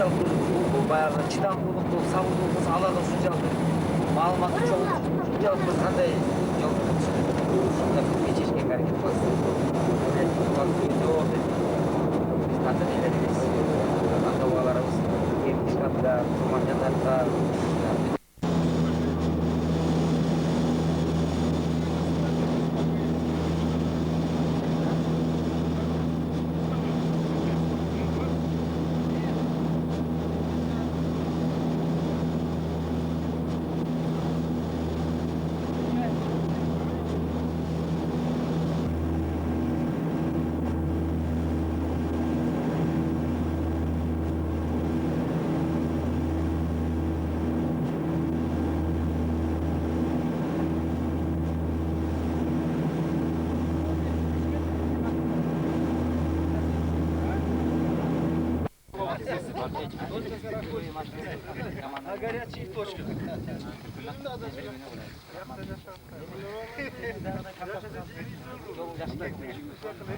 жалпы баягы чыдамдуулукту, сабырдуулукту аларга ушул жалпы маалыматты чогултуп жалпы кандай жол менен чечишке аракет кыласыз? Биз кандай элебиз? Ата-бабаларыбыз эмгек штабында турган жандарга Горячие точки.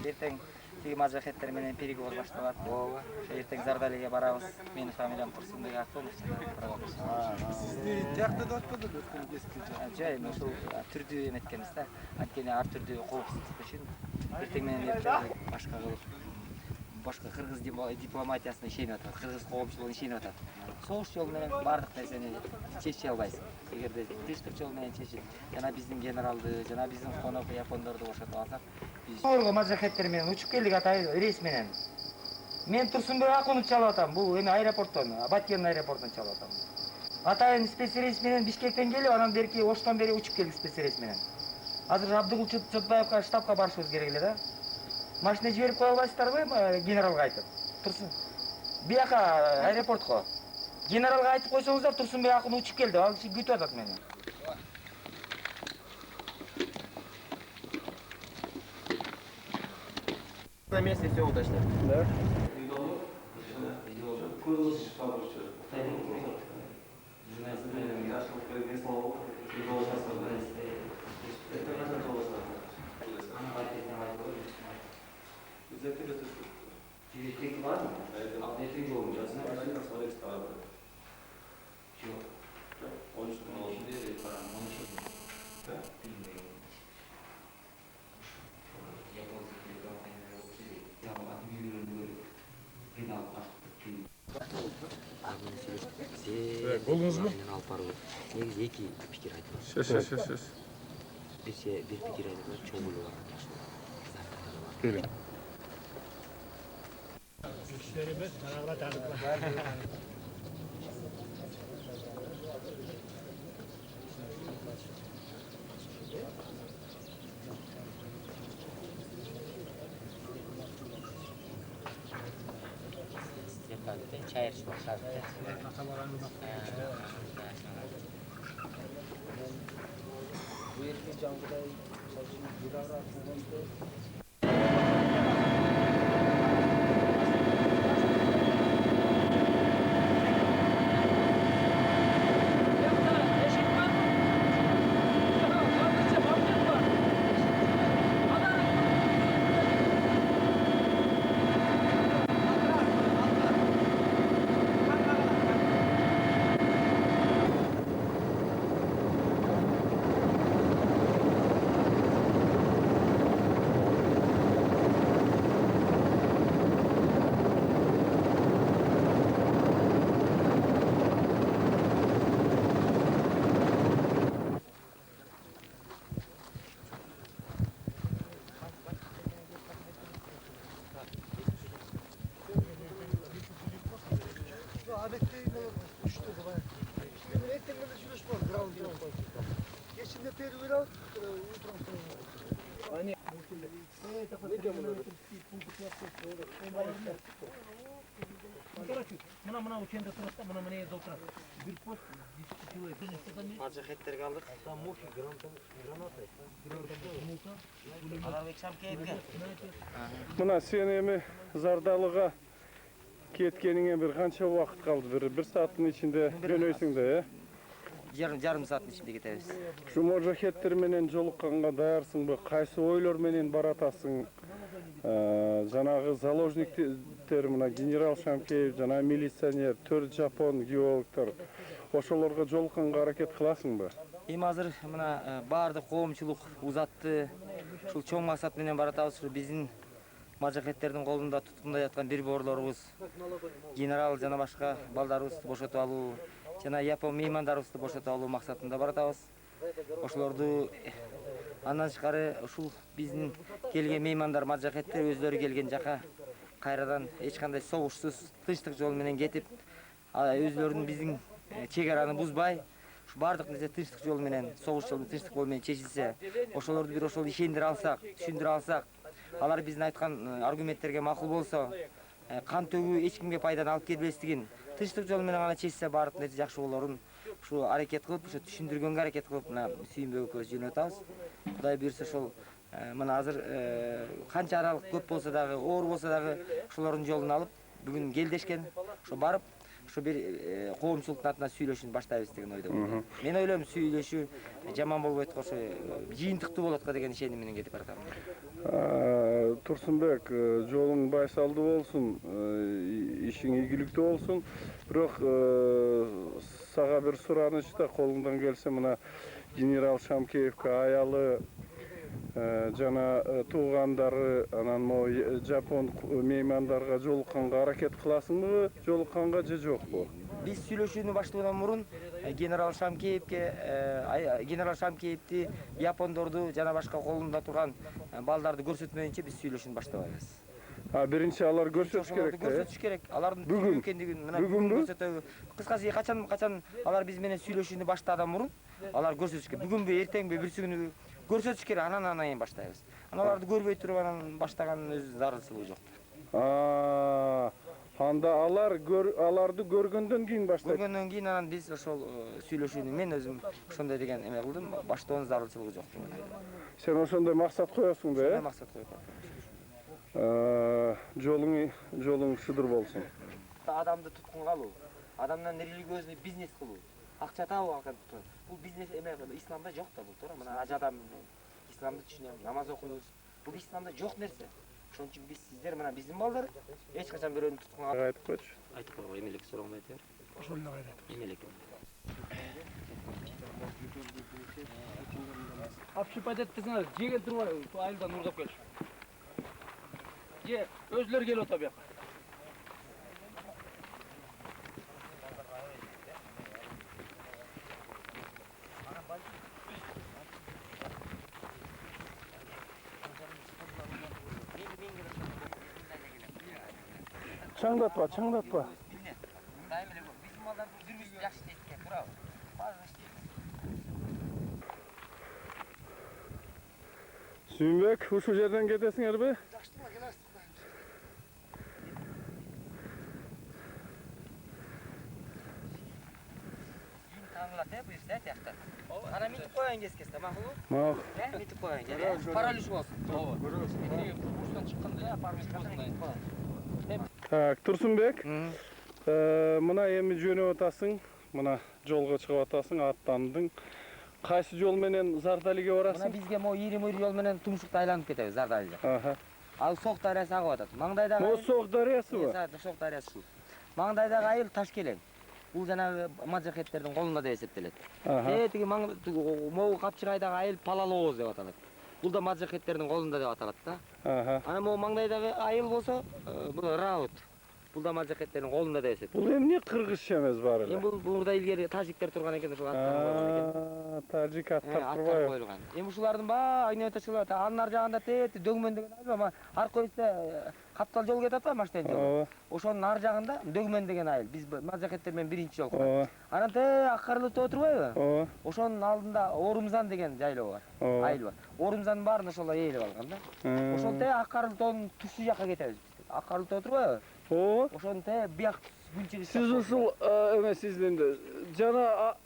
Ертең тиги мажахеттер менен переговор башталат. Ооба. Ертең Зардалиге барабыз. Менин фамилиям Турсунбек Акунов. Сизди жакта да атпадыбы өткөн кесипти? Жай ушул түрдүү эметкенбиз да. Анткени ар түрдүү коопсуздук үчүн эртең менен башка кылып башка кыргыз дипломатиясына ишенип атат, кыргыз коомчулугуна ишенип атат. Согуш жолу менен бардык нерсени чече албайсың. Эгерде тынчтык жолу менен чечип, жана биздин генералды, жана биздин конок япондорду бошотуп алсак, биз мажахеттер менен учуп келдик атай рейс менен. Мен Турсунбек Акунов чалып атам. Бул эми аэропорттон, Баткен аэропортунан чалып атам. Атайын спецрейс менен Бишкектен келип, анан берки Оштон бери учуп келдик спецрейс менен. Азыр Абдыгул Чотбаевка штабка барышыбыз керек эле да. Машина жиберип кое албайсыздарбы генералга айтып? Турсун. Бияка аэропортко. Генералга айтып койсоңуздар, Турсунбек Акунов учуп келди. Ал киши күтүп атат мени. На месте все уточним. Да. Tek var mı? Tek olmayacağız. Yok. 13 gün olsun diye bir param. 13 gün. Bilmiyorum. Yapılacak bir kampanya yok. Yapılan bir ürünü final Buldunuz mu? Негизи эки пикир айтып. Söz. Bir пикир айтып, чоңулу бар. Gelin. Güçlerimiz kanalına tanıklar. Çayır şu başardı. Bu yerki canlıda bir ara Mına uçanda turasta mına evde oturar. Bir post Мажахеттерге алдык. Аларбек Шамкеевге. Мына сен эми Зардалыга кеткениңе bir kança убакыт kaldı? Bir saatin içinde dönöysүң да, жарым сааттын ичинде кетебиз. Şu mojahеттер менен жолукканга даярсыңбы? Кайсы ойлор менен баратасың? Жанагы заложниктер мына генерал Шамкеев, жана милиционер, 4 жапон геологтор ошолорго жолукканга аракет кыласыңбы? Эми азыр мына баардык коомчулук узатты. Ушул чоң максат менен баратабыз. Ушу биздин мажахеттердин колунда туткунда жаткан бир борлорубуз, генерал жана башка балдарыбызды бошотуп алуу, жана япон меймандарыбызды бошотуп алуу максатында баратабыз. Ошолорду андан тышкары ушул биздин келген меймандар, мажахеттер өзлөрү келген жака кайрадан эч кандай согушсуз, тынчтык жол менен кетип, өзлөрүнүн биздин чек араны бузбай, ушу баардык нерсе тынчтык жол менен, согуш жол менен, тынчтык жол менен чечилсе, ошолорду бир ошол ишендире алсак, түшүндүрө алсак, алар биздин айткан аргументтерге макул болсо, кан төгүү эч кимге пайданы алып келбестигин, тынчтык жол менен гана чечсе баардык нерсе жакшы болорун ушу аракет кылып, ушу түшүндүргөнгө аракет кылып, мына Сүйүнбек экөөбүз жөнөтүп атабыз. Кудай буйрса ошол мына азыр канча аралык көп болсо дагы, оор болсо дагы ошолордун жолун алып, бүгүн келдешкен, ошо барып, ошо бир коомчулуктун атынан сүйлөшүүнү баштайбыз деген ойдомун. Мен ойлойм, сүйлөшүү жаман болбойт го, ошо жыйынтыктуу болот го деген ишеним менен кетип баратам. Турсунбек, жолуң байсалдуу болсун, ишиң ийгиликтүү болсун. Бирок сага бир сураныч да, колуңдан келсе мына генерал Шамкеевке аялы жана туугандары, анан могу жапон меймандарга жолукканга аракет кыласыңбы, жолукканга же жокпу? Биз сүйлөшүүнү баштоодон мурун генерал Шамкеевди, япондорду жана башка колунда турган балдарды көрсөтмөйүнчө биз сүйлөшүүнү баштабайбыз. Биринчи алар көрсөтүш керек да. Көрсөтүш керек. Алардын тирүү экендигин мына бүгүн көрсөтөбү. Кыскасы качан алар биз менен сүйлөшүүнү баштаадан мурун алар көрсөтүш керек. Бүгүнбү, эртеңби, бирси күнү көрсөтүш керек, анан кийин баштайбыз. Аларды көрбөй туруп анан баштаганын өз зарылчылыгы жок. Анда аларды көргөндөн кийин баштайт. Көргөндөн кийин анан биз ошол сүйлөшүүнү мен өзүм ошондой деген эме кылдым, баштоонун зарылчылыгы жок. Сен ошондой максат коесуң да, Ошондой максат коюп. Жолуң шыдыр болсун. Адамды туткунга алуу, адамдан религиозный бизнес кылуу, акча табуу, бул бизнес эме исламда жок да бул туура. Мына аж адам исламды түшүнөм, намаз окуйбуз. Бул исламда жок нерсе. Ошон үчүн биз сиздер мына биздин балдар эч качан бирөөнү туткунга Айтып койчу. айтып койго, эмелек сурооңду айта бер. Ошондой кайда. Эмелек. Общипать эткизиңер, же келтирип айылдан урдап келиш. Же өзлөр келип ата бияка. Чаңдатпа. Дайым эле биздин балдардын жүргүзүшү жакшы дейт экен, туурабы? Сүйүнбек, ушул жерден кетесиңерби? Таңлат, буюрса, тияктан. Ана митип коеюн кескесте, макулбу? Мак. Митип коеюн, паралюш болсун. Ооба. Бурчтан чыкканда паралюш болсун. Так, Турсунбек. Мына эми жөнөп атасың, мына жолго чыгып атасың, аттандың. Кайсы жол менен Зардалиге Мына барасың? бизге мо ийри-мүйри жол менен Тумшукта айланып кетебиз, Зардалиде. Ал Сок дарыясы агып атат. Маңдайдагы Могу Сок дарыясыбы? Сок дарыясы ушул. Маңдайдагы айыл Ташкелең. Бул жанагы мажахеттердин колунда деп эсептелет. Тиги могу Капчыгайдагы айыл Палалооз деп аталат. Бул да мажахеттердин колунда деп аталат да. Ана могу маңдайдагы айыл болсо, бул Раут. Бул да мажахеттердин колунда деп эсептелет. Бул эмне кыргызча эмес баары эле? Эми бул бурда илгери тажиктер турган экен, ошол аттар койгон экен. Тажик аттар Аттар турбайбы? коюлган. Эми ушулардын баары айнөтө чыгып, анын ар жагында Дөгмөн деген айыл бар. Арка өстө каптал жол кетип атпайбы, машина жол. Ошонун ар жагында Дөгмөн деген айыл. Биз мажахеттер менен биринчи жол курдук. Анан Ак Карлы тоо турбайбы? Ошонун алдында Орумзан деген жайлоо бар. Айыл бар. Орумзандын баарын ошол ээлеп алган да. Ошол Ак Карлы тоонун түштү жакка кетебиз. Ак Карлы тоо турбайбы? Ошонун бияк күнчүгү. Сиз ушул эме сизленди. Жана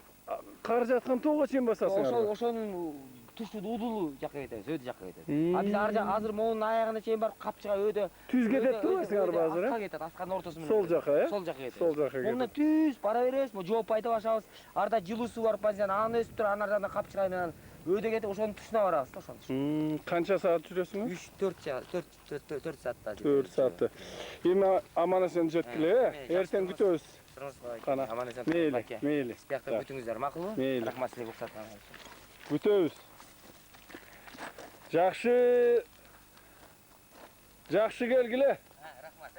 кар жаткан тоого чейин басасыңар. Ошонун тушууда удулуу жакка кетебиз, өйдө жакка кетебиз. Hmm. А биз азыр могунун аягына чейин барып капчыга өйдө. Түз кетет турбайсыңарбы азыр, Аска кетет, асканын ортосу менен. Сол жака, э? Сол жака кетет. Сол жака Онда кетет. түз бара беребиз, могу жооп айта башабыз. Арда жылуу суу бар позицияны аны өсүп туруп, анан аржагында капчыга менен өйдө кетип ошонун тушуна барабыз да ошону. Канча саат жүрөсүңүз? 3-4 саатта. 4 саатты. Эми аман эсен жеткиле, эртең күтөбүз. Кана. Мейли, мейли. Биякта бүтүңүздөр макулбу? Мейли. Рахмат сизге уруксат. Күтөбүз. Жакшы келгиле. Рахмат,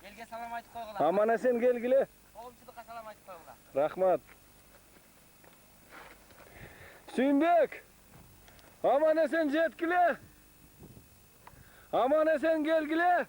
элге салам айтып койгула. Аман эсен келгиле. Коомчулукка салам айтып койгула. Рахмат. Сүйүнбек. Аман эсен жеткиле. Аман эсен келгиле.